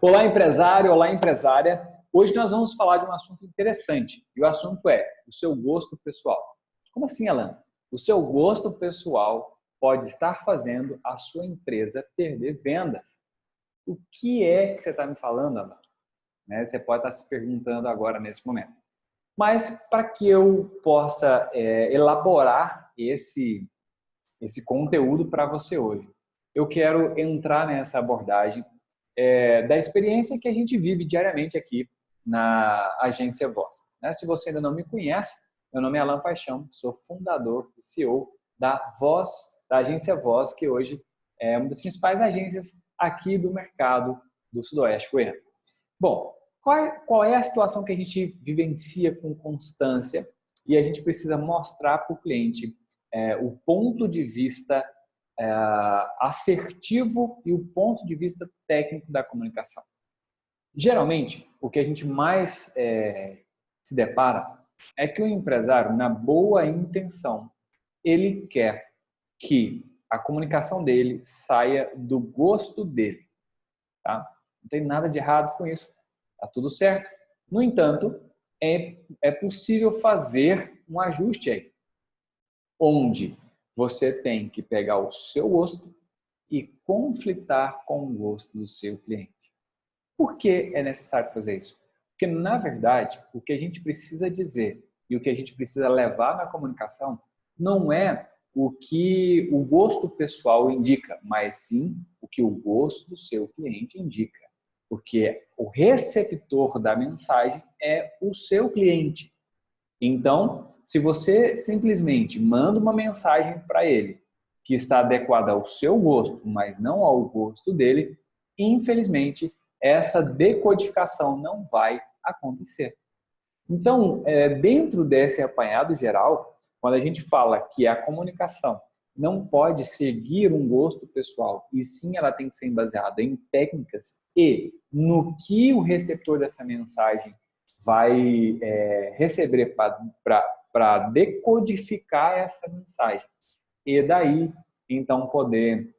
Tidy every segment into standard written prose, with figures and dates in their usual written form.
Olá, empresário, olá, empresária. Hoje nós vamos falar de um assunto interessante. E o assunto é o seu gosto pessoal. Como assim, Alan? O seu gosto pessoal pode estar fazendo a sua empresa perder vendas. O que é que você está me falando, Alan? Você pode estar se perguntando agora, nesse momento. Mas para que eu possa elaborar esse conteúdo para você hoje, eu quero entrar nessa abordagem da experiência que a gente vive diariamente aqui na Agência Voz. Se você ainda não me conhece, meu nome é Alan Paixão, sou fundador e CEO da Voz, da Agência Voz, que hoje é uma das principais agências aqui do mercado do Sudoeste Goiano. Bom, qual é a situação que a gente vivencia com constância e a gente precisa mostrar para o cliente o ponto de vista assertivo e o ponto de vista técnico da comunicação. Geralmente, o que a gente mais se depara é que o empresário, na boa intenção, ele quer que a comunicação dele saia do gosto dele. Tá? Não tem nada de errado com isso, tá tudo certo. No entanto, é possível fazer um ajuste aí, onde você tem que pegar o seu gosto e conflitar com o gosto do seu cliente. Por que é necessário fazer isso? Porque, na verdade, o que a gente precisa dizer e o que a gente precisa levar na comunicação não é o que o gosto pessoal indica, mas sim o que o gosto do seu cliente indica. Porque o receptor da mensagem é o seu cliente. Então, se você simplesmente manda uma mensagem para ele que está adequada ao seu gosto, mas não ao gosto dele, infelizmente, essa decodificação não vai acontecer. Então, dentro desse apanhado geral, quando a gente fala que a comunicação não pode seguir um gosto pessoal, e sim ela tem que ser baseada em técnicas e no que o receptor dessa mensagem vai receber para decodificar essa mensagem. E daí, então, poder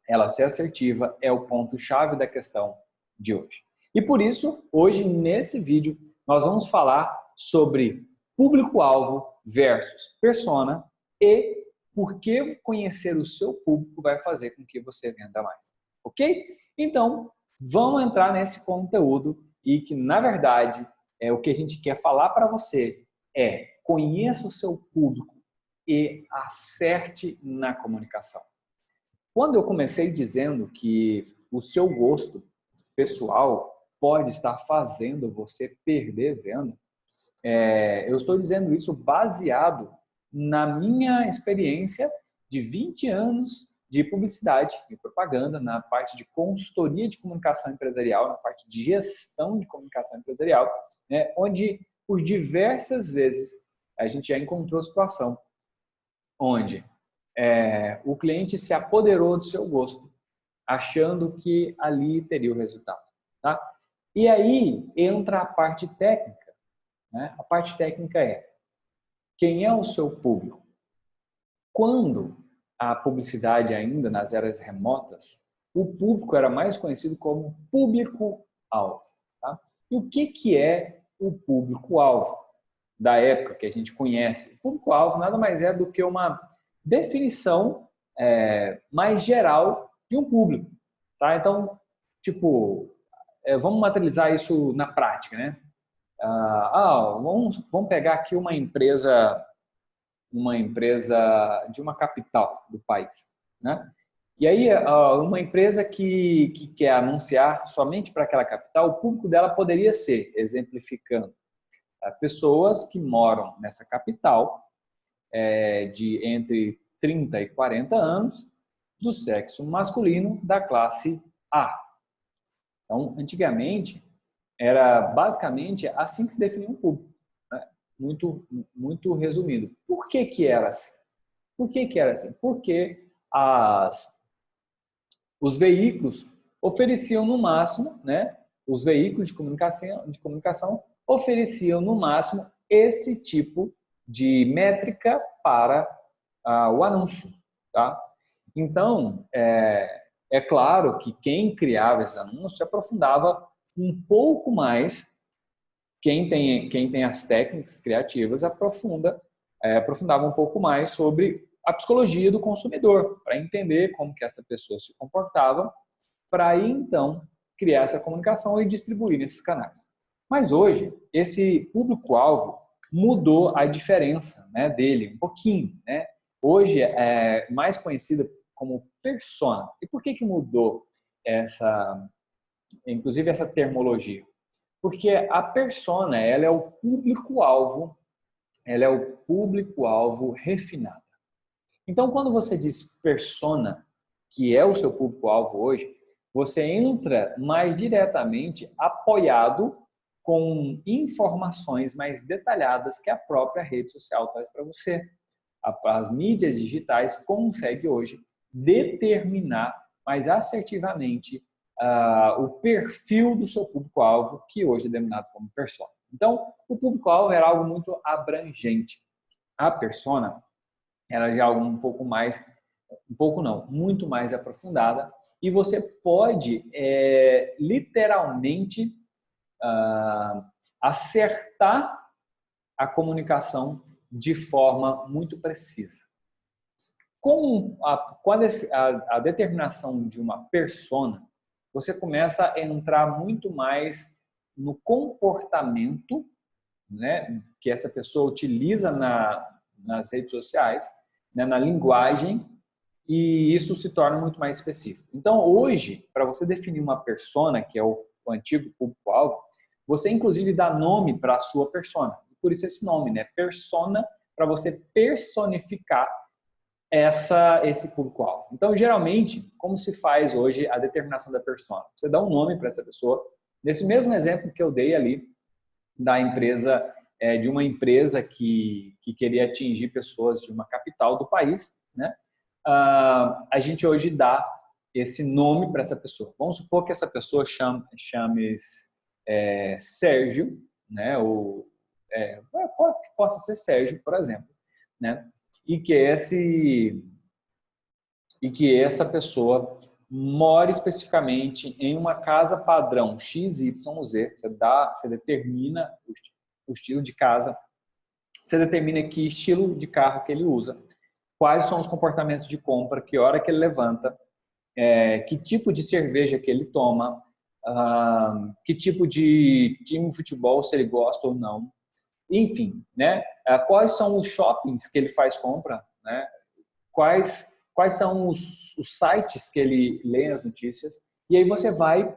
ela ser assertiva é o ponto-chave da questão de hoje. E por isso, hoje, nesse vídeo, nós vamos falar sobre público-alvo versus persona e por que conhecer o seu público vai fazer com que você venda mais. Ok? Então, vamos entrar nesse conteúdo e que, na verdade, o que a gente quer falar para você é conheça o seu público e acerte na comunicação. Quando eu comecei dizendo que o seu gosto pessoal pode estar fazendo você perder venda, eu estou dizendo isso baseado na minha experiência de 20 anos de publicidade e propaganda, na parte de consultoria de comunicação empresarial, na parte de gestão de comunicação empresarial, onde por diversas vezes a gente já encontrou situação onde o cliente se apoderou do seu gosto, achando que ali teria o resultado. Tá? E aí entra a parte técnica. A parte técnica é quem é o seu público? Quando a publicidade ainda nas eras remotas, o público era mais conhecido como público-alvo. Tá? E o que é o público-alvo da época que a gente conhece? O público-alvo nada mais é do que uma definição mais geral de um público. Tá? Então, tipo, vamos materializar isso na prática, né? Vamos pegar aqui uma empresa de uma capital do país, né? E aí, uma empresa que quer anunciar somente para aquela capital, o público dela poderia ser, exemplificando, pessoas que moram nessa capital, de entre 30 e 40 anos, do sexo masculino, da classe A. Então, antigamente, era basicamente assim que se definia um público, né? Muito resumido. Por que que era assim? Por que que era assim? Porque os veículos ofereciam no máximo, né? Os veículos de comunicação ofereciam no máximo esse tipo de métrica para o anúncio. Tá? Então, É claro que quem criava esse anúncio se aprofundava um pouco mais, quem tem as técnicas criativas aprofundava um pouco mais sobre a psicologia do consumidor, para entender como que essa pessoa se comportava, para aí então criar essa comunicação e distribuir nesses canais. Mas hoje, esse público-alvo mudou a diferença, né, dele um pouquinho, né? Hoje é mais conhecida como persona. E por que mudou inclusive essa termologia? Porque a persona, ela é o público-alvo refinado. Então, quando você diz persona, que é o seu público-alvo hoje, você entra mais diretamente apoiado com informações mais detalhadas que a própria rede social traz para você. As mídias digitais conseguem hoje determinar mais assertivamente o perfil do seu público-alvo, que hoje é denominado como persona. Então, o público-alvo era algo muito abrangente. A persona era já algo muito mais aprofundada, e você pode literalmente acertar a comunicação de forma muito precisa. Com a determinação de uma persona, você começa a entrar muito mais no comportamento, né, que essa pessoa utiliza nas redes sociais, né, na linguagem, e isso se torna muito mais específico. Então, hoje, para você definir uma persona, que é o antigo público-alvo, você inclusive dá nome para a sua persona. Por isso esse nome, né? Persona, para você personificar esse público-alvo. Então, geralmente, como se faz hoje a determinação da persona? Você dá um nome para essa pessoa. Nesse mesmo exemplo que eu dei ali, de uma empresa que queria atingir pessoas de uma capital do país, né? A gente hoje dá esse nome para essa pessoa. Vamos supor que essa pessoa chame Sérgio, né? Possa ser Sérgio, por exemplo, né? E que essa pessoa more especificamente em uma casa padrão XYZ. Você determina o estilo de casa, você determina que estilo de carro que ele usa, quais são os comportamentos de compra, que hora que ele levanta, que tipo de cerveja que ele toma, que tipo de time de futebol, se ele gosta ou não, enfim, né? Quais são os shoppings que ele faz compra, né? Quais são os sites que ele lê as notícias, e aí você vai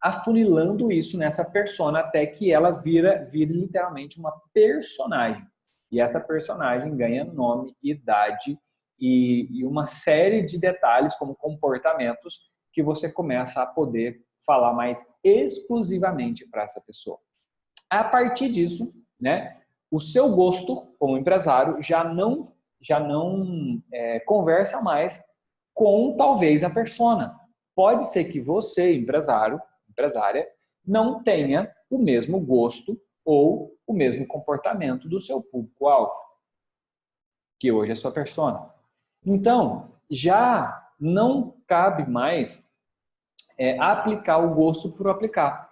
afunilando isso nessa persona até que ela vire literalmente uma personagem. E essa personagem ganha nome, idade e uma série de detalhes como comportamentos que você começa a poder falar mais exclusivamente para essa pessoa. A partir disso, né, o seu gosto como empresário já não conversa mais com talvez a persona. Pode ser que você, empresária, não tenha o mesmo gosto ou o mesmo comportamento do seu público-alvo, que hoje é sua persona. Então, já não cabe mais aplicar o gosto por aplicar.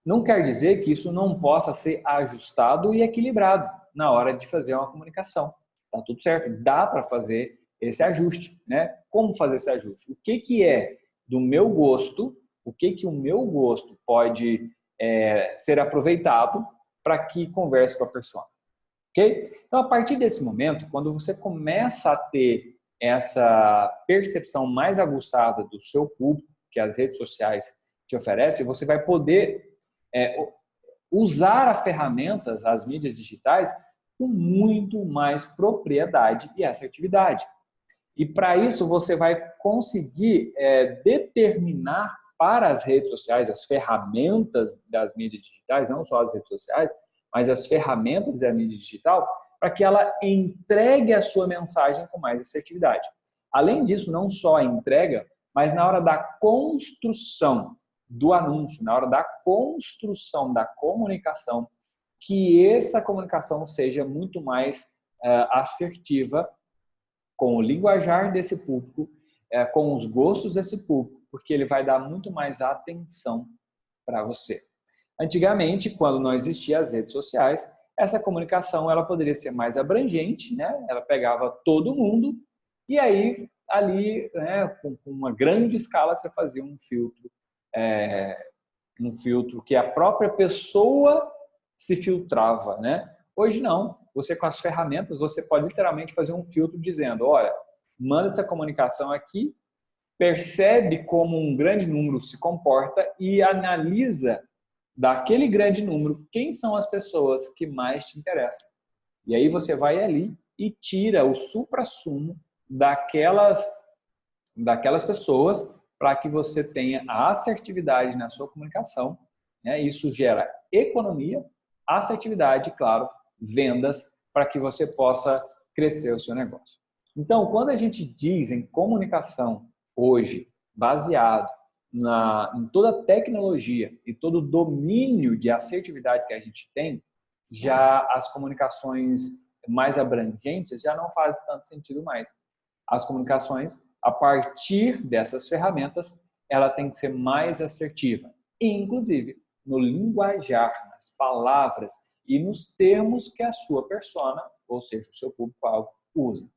Não quer dizer que isso não possa ser ajustado e equilibrado na hora de fazer uma comunicação. Tá tudo certo, dá para fazer esse ajuste, né? Como fazer esse ajuste? O que é do meu gosto, o que o meu gosto pode ser aproveitado para que converse com a pessoa, ok? Então, a partir desse momento, quando você começa a ter essa percepção mais aguçada do seu público, que as redes sociais te oferecem, você vai poder usar as ferramentas, as mídias digitais, com muito mais propriedade e assertividade. E para isso você vai conseguir determinar para as redes sociais, as ferramentas das mídias digitais, não só as redes sociais, mas as ferramentas da mídia digital, para que ela entregue a sua mensagem com mais assertividade. Além disso, não só a entrega, mas na hora da construção do anúncio, na hora da construção da comunicação, que essa comunicação seja muito mais assertiva, com o linguajar desse público, com os gostos desse público, porque ele vai dar muito mais atenção para você. Antigamente, quando não existiam as redes sociais, essa comunicação ela poderia ser mais abrangente, né? Ela pegava todo mundo e aí ali, né, com uma grande escala, você fazia um filtro que a própria pessoa se filtrava, né? Hoje não. Você com as ferramentas, você pode literalmente fazer um filtro dizendo, olha, manda essa comunicação aqui, percebe como um grande número se comporta e analisa daquele grande número quem são as pessoas que mais te interessam. E aí você vai ali e tira o suprassumo daquelas pessoas para que você tenha a assertividade na sua comunicação, né? Isso gera economia, assertividade e, claro, vendas para que você possa crescer o seu negócio. Então, quando a gente diz em comunicação hoje, baseado em toda a tecnologia e todo o domínio de assertividade que a gente tem, já as comunicações mais abrangentes já não fazem tanto sentido mais. As comunicações, a partir dessas ferramentas, ela tem que ser mais assertiva, inclusive no linguajar, nas palavras e nos termos que a sua persona, ou seja, o seu público-alvo, usa.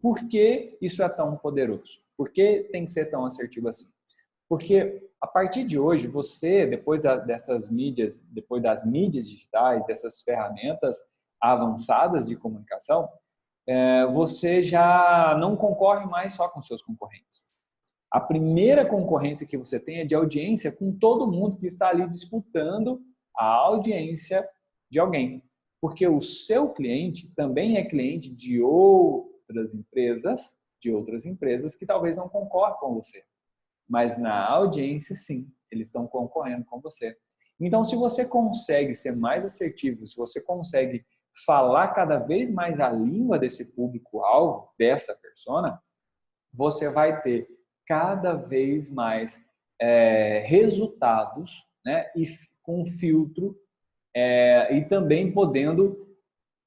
Por que isso é tão poderoso? Por que tem que ser tão assertivo assim? Porque a partir de hoje, você, depois dessas mídias, depois das mídias digitais, dessas ferramentas avançadas de comunicação, você já não concorre mais só com seus concorrentes. A primeira concorrência que você tem é de audiência com todo mundo que está ali disputando a audiência de alguém. Porque o seu cliente também é cliente de outras empresas que talvez não concorrem com você. Mas na audiência, sim, eles estão concorrendo com você. Então, se você consegue ser mais assertivo, se você consegue falar cada vez mais a língua desse público-alvo, dessa persona, você vai ter cada vez mais resultados, né? E com filtro e também podendo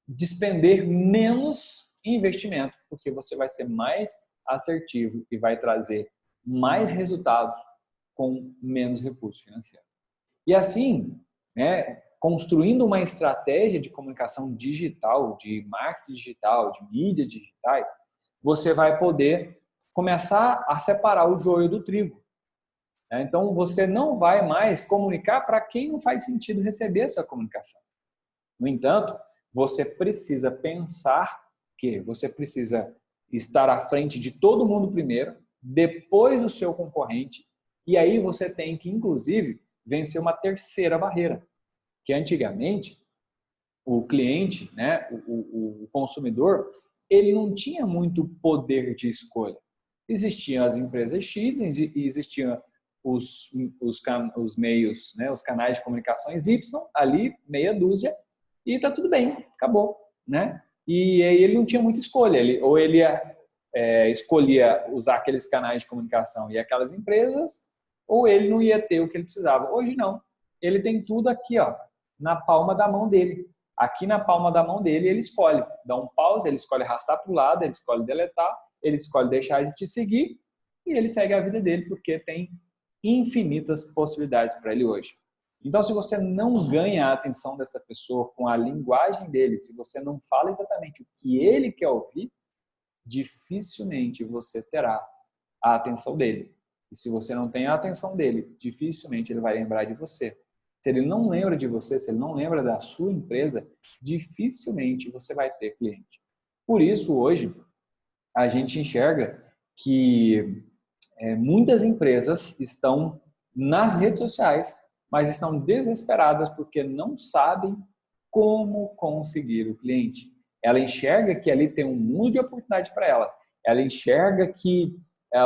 despender menos investimento, porque você vai ser mais assertivo e vai trazer mais resultados com menos recurso financeiro. E assim, né, construindo uma estratégia de comunicação digital, de marketing digital, de mídias digitais, você vai poder começar a separar o joio do trigo. Então, você não vai mais comunicar para quem não faz sentido receber essa comunicação. No entanto, você precisa pensar que você precisa estar à frente de todo mundo primeiro, depois do seu concorrente, e aí você tem que, inclusive, vencer uma terceira barreira, que antigamente o cliente, né, o consumidor, ele não tinha muito poder de escolha. Existiam as empresas X e existiam os meios, né, os canais de comunicações Y, ali, meia dúzia, e tá tudo bem, acabou, né? E aí ele não tinha muita escolha, ou ele escolhia usar aqueles canais de comunicação e aquelas empresas, ou ele não ia ter o que ele precisava. Hoje não, ele tem tudo aqui, ó, na palma da mão dele. Aqui na palma da mão dele ele escolhe, dá um pause, ele escolhe arrastar para o lado, ele escolhe deletar, ele escolhe deixar de te seguir e ele segue a vida dele porque tem infinitas possibilidades para ele hoje. Então, se você não ganha a atenção dessa pessoa com a linguagem dele, se você não fala exatamente o que ele quer ouvir, dificilmente você terá a atenção dele. E se você não tem a atenção dele, dificilmente ele vai lembrar de você. Se ele não lembra de você, se ele não lembra da sua empresa, dificilmente você vai ter cliente. Por isso, hoje, a gente enxerga que muitas empresas estão nas redes sociais, mas estão desesperadas porque não sabem como conseguir o cliente. Ela enxerga que ali tem um mundo de oportunidade para ela. Ela enxerga que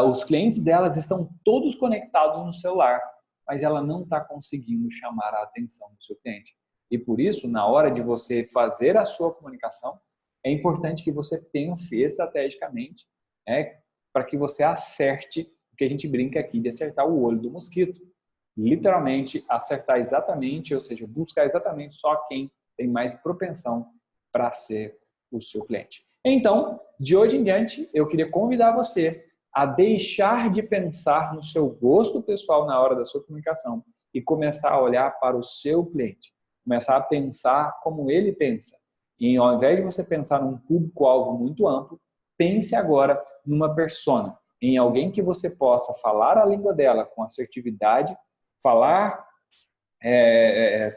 os clientes delas estão todos conectados no celular, mas ela não está conseguindo chamar a atenção do seu cliente. E por isso, na hora de você fazer a sua comunicação, é importante que você pense estrategicamente, para que você acerte o que a gente brinca aqui de acertar o olho do mosquito. Literalmente, acertar exatamente, ou seja, buscar exatamente só quem tem mais propensão para ser o seu cliente. Então, de hoje em diante, eu queria convidar você a deixar de pensar no seu gosto pessoal na hora da sua comunicação e começar a olhar para o seu cliente. Começar a pensar como ele pensa. E ao invés de você pensar num público-alvo muito amplo, pense agora numa persona, em alguém que você possa falar a língua dela com assertividade,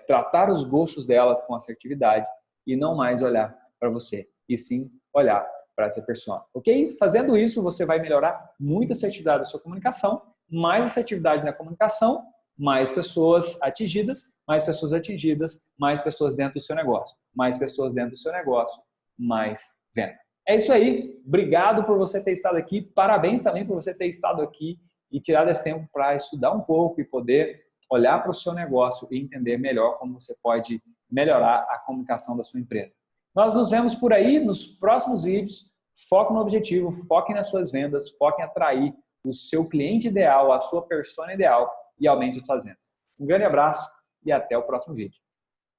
tratar os gostos dela com assertividade e não mais olhar para você, e sim olhar para essa pessoa, ok? Fazendo isso, você vai melhorar muito a assertividade da sua comunicação, mais assertividade na comunicação, mais pessoas atingidas, mais pessoas atingidas, mais pessoas dentro do seu negócio, mais pessoas dentro do seu negócio, mais venda. É isso aí, obrigado por você ter estado aqui, parabéns também por você ter estado aqui e tirado esse tempo para estudar um pouco e poder olhar para o seu negócio e entender melhor como você pode melhorar a comunicação da sua empresa. Nós nos vemos por aí nos próximos vídeos. Foque no objetivo, foque nas suas vendas, foque em atrair o seu cliente ideal, a sua persona ideal e aumente as suas vendas. Um grande abraço e até o próximo vídeo.